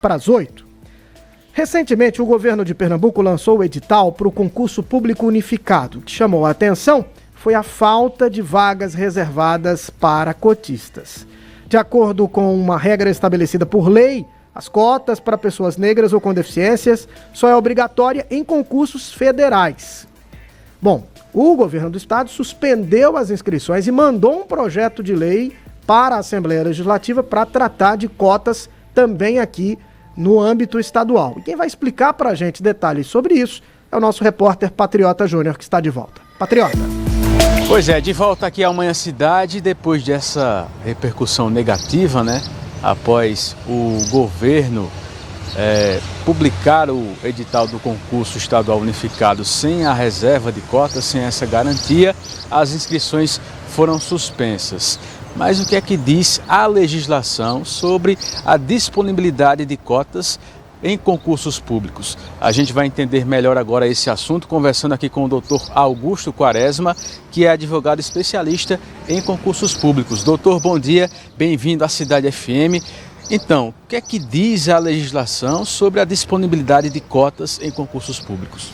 para as 8. Recentemente, o governo de Pernambuco lançou o edital para o concurso público unificado. O que chamou a atenção foi a falta de vagas reservadas para cotistas. De acordo com uma regra estabelecida por lei, as cotas para pessoas negras ou com deficiências só é obrigatória em concursos federais. Bom, o governo do estado suspendeu as inscrições e mandou um projeto de lei para a Assembleia Legislativa para tratar de cotas também aqui no âmbito estadual. E quem vai explicar para a gente detalhes sobre isso é o nosso repórter Patriota Júnior, que está de volta. Patriota. Pois é, de volta aqui à Manhã Cidade, depois dessa repercussão negativa, né? Após o governo publicar o edital do concurso estadual unificado sem a reserva de cotas, sem essa garantia, as inscrições foram suspensas. Mas o que é que diz a legislação sobre a disponibilidade de cotas em concursos públicos? A gente vai entender melhor agora esse assunto conversando aqui com o Dr. Augusto Quaresma, que é advogado especialista em concursos públicos. Doutor, bom dia, bem-vindo à Cidade FM. Então, o que é que diz a legislação sobre a disponibilidade de cotas em concursos públicos?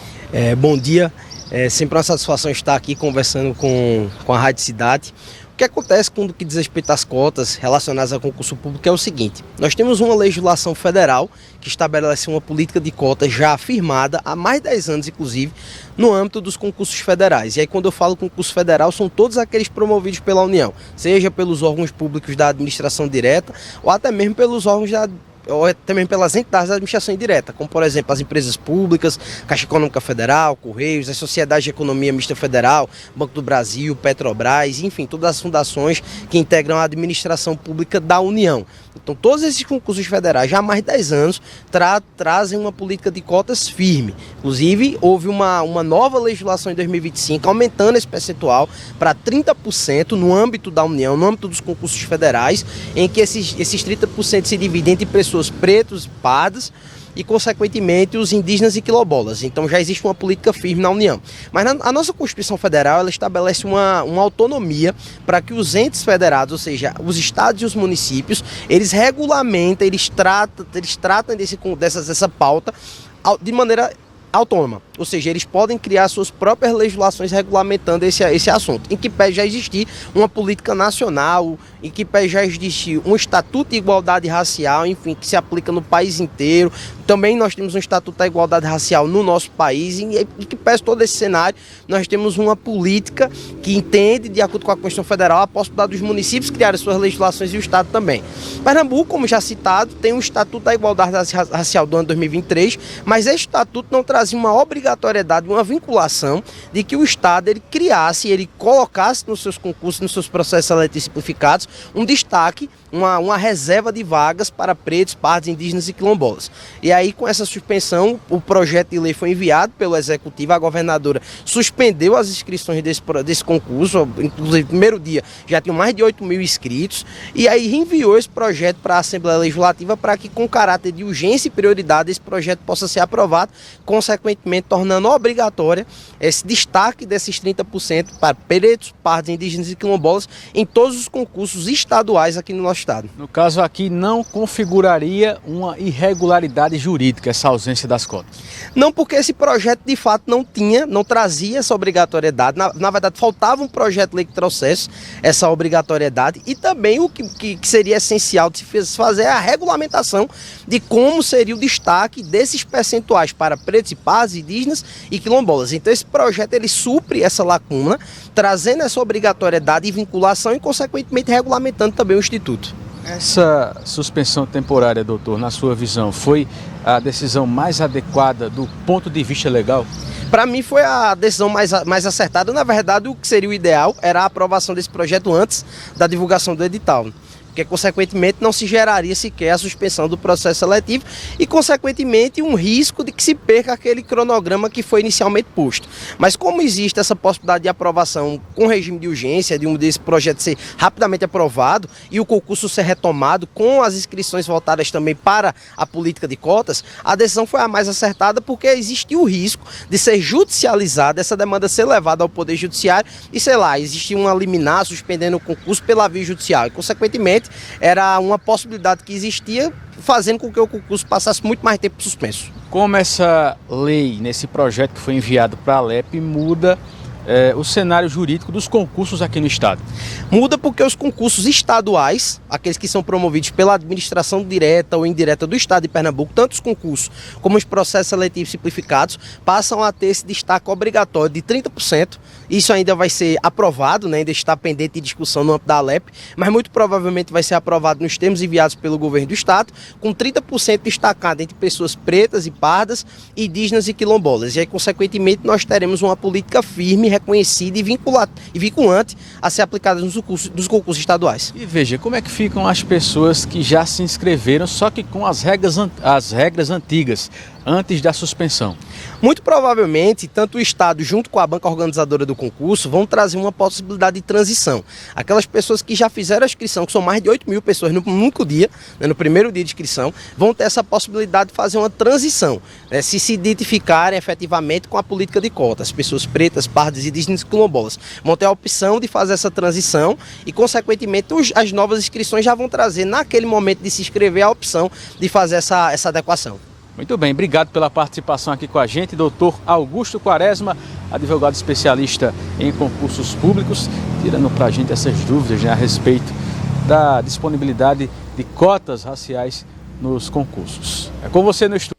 Bom dia, é sempre uma satisfação estar aqui conversando com a Rádio Cidade. O que acontece quando que diz respeito às cotas relacionadas ao concurso público é o seguinte: nós temos uma legislação federal que estabelece uma política de cotas já afirmada há mais de 10 anos, inclusive, no âmbito dos concursos federais. E aí, quando eu falo concurso federal, são todos aqueles promovidos pela União, seja pelos órgãos públicos da administração direta ou até mesmo pelos órgãos ou até mesmo pelas entidades da administração indireta, como por exemplo as empresas públicas, Caixa Econômica Federal, Correios, as sociedades de economia mista federal, Banco do Brasil, Petrobras, enfim, todas as fundações que integram a administração pública da União. Então todos esses concursos federais já há mais de 10 anos trazem uma política de cotas firme. Inclusive houve uma nova legislação em 2025 aumentando esse percentual para 30% no âmbito da União, no âmbito dos concursos federais, em que esses 30% se dividem entre pessoas pretos e pardas e, consequentemente, os indígenas e quilombolas. Então já existe uma política firme na União. Mas a nossa Constituição Federal, ela estabelece uma autonomia para que os entes federados, ou seja, os estados e os municípios, eles regulamentam, eles tratam dessa pauta de maneira autônoma, ou seja, eles podem criar suas próprias legislações regulamentando esse assunto, em que pese já existir uma política nacional, em que pese já existir um Estatuto de Igualdade Racial, enfim, que se aplica no país inteiro. Também nós temos um Estatuto da Igualdade Racial no nosso país, e que pese todo esse cenário, nós temos uma política que entende, de acordo com a Constituição Federal, a possibilidade dos municípios criarem suas legislações e o Estado também. Pernambuco, como já citado, tem um Estatuto da Igualdade Racial do ano 2023, mas esse Estatuto não trazia uma obrigatoriedade, uma vinculação de que o Estado ele criasse, ele colocasse nos seus concursos, nos seus processos seletivos simplificados, um destaque, uma reserva de vagas para pretos, pardos, indígenas e quilombolas. E aí, com essa suspensão, o projeto de lei foi enviado pelo Executivo, a governadora suspendeu as inscrições desse concurso, inclusive no primeiro dia já tinham mais de 8 mil inscritos, e aí enviou esse projeto para a Assembleia Legislativa para que, com caráter de urgência e prioridade, esse projeto possa ser aprovado, consequentemente tornando obrigatória esse destaque desses 30% para pretos, pardos, indígenas e quilombolas em todos os concursos estaduais aqui no nosso estado. No caso aqui, não configuraria uma irregularidade jurídica essa ausência das cotas? Não, porque esse projeto de fato não trazia essa obrigatoriedade. Na verdade, faltava um projeto de lei que trouxesse essa obrigatoriedade, e também o que seria essencial de se fazer é a regulamentação de como seria o destaque desses percentuais para pretos e pardos, indígenas e quilombolas. Então esse projeto ele supre essa lacuna, trazendo essa obrigatoriedade e vinculação e, consequentemente, regulamentando também o Instituto. Essa suspensão temporária, doutor, na sua visão, foi a decisão mais adequada do ponto de vista legal? Para mim foi a decisão mais acertada. Na verdade, o que seria o ideal era a aprovação desse projeto antes da divulgação do edital, porque, consequentemente, não se geraria sequer a suspensão do processo seletivo e, consequentemente, um risco de que se perca aquele cronograma que foi inicialmente posto. Mas como existe essa possibilidade de aprovação com regime de urgência, desse projeto ser rapidamente aprovado e o concurso ser retomado com as inscrições voltadas também para a política de cotas, a decisão foi a mais acertada, porque existia o risco de ser judicializada, essa demanda ser levada ao Poder Judiciário e, sei lá, existir uma liminar suspendendo o concurso pela via judicial e, consequentemente, realmente era uma possibilidade que existia, fazendo com que o concurso passasse muito mais tempo suspenso. Como essa lei, nesse projeto que foi enviado para a Alep, muda o cenário jurídico dos concursos aqui no estado? Muda porque os concursos estaduais, aqueles que são promovidos pela administração direta ou indireta do estado de Pernambuco, tanto os concursos como os processos seletivos simplificados, passam a ter esse destaque obrigatório de 30%. Isso ainda vai ser aprovado, né? Ainda está pendente de discussão no âmbito da Alep, mas muito provavelmente vai ser aprovado nos termos enviados pelo governo do estado, com 30% destacado entre pessoas pretas e pardas, indígenas e quilombolas. E aí, consequentemente, nós teremos uma política firme, reconhecida e vinculante a ser aplicada nos concursos estaduais. E veja, como é que ficam as pessoas que já se inscreveram, só que com as regras antigas, antes da suspensão? Muito provavelmente, tanto o Estado junto com a banca organizadora do concurso vão trazer uma possibilidade de transição. Aquelas pessoas que já fizeram a inscrição, que são mais de 8 mil pessoas no único dia, né, no primeiro dia de inscrição, vão ter essa possibilidade de fazer uma transição, né, se identificarem efetivamente com a política de cotas. As pessoas pretas, pardas, indígenas e quilombolas vão ter a opção de fazer essa transição e, consequentemente, as novas inscrições já vão trazer, naquele momento de se inscrever, a opção de fazer essa adequação. Muito bem, obrigado pela participação aqui com a gente, doutor Augusto Quaresma, advogado especialista em concursos públicos, tirando para a gente essas dúvidas, né, a respeito da disponibilidade de cotas raciais nos concursos. É com você no estúdio.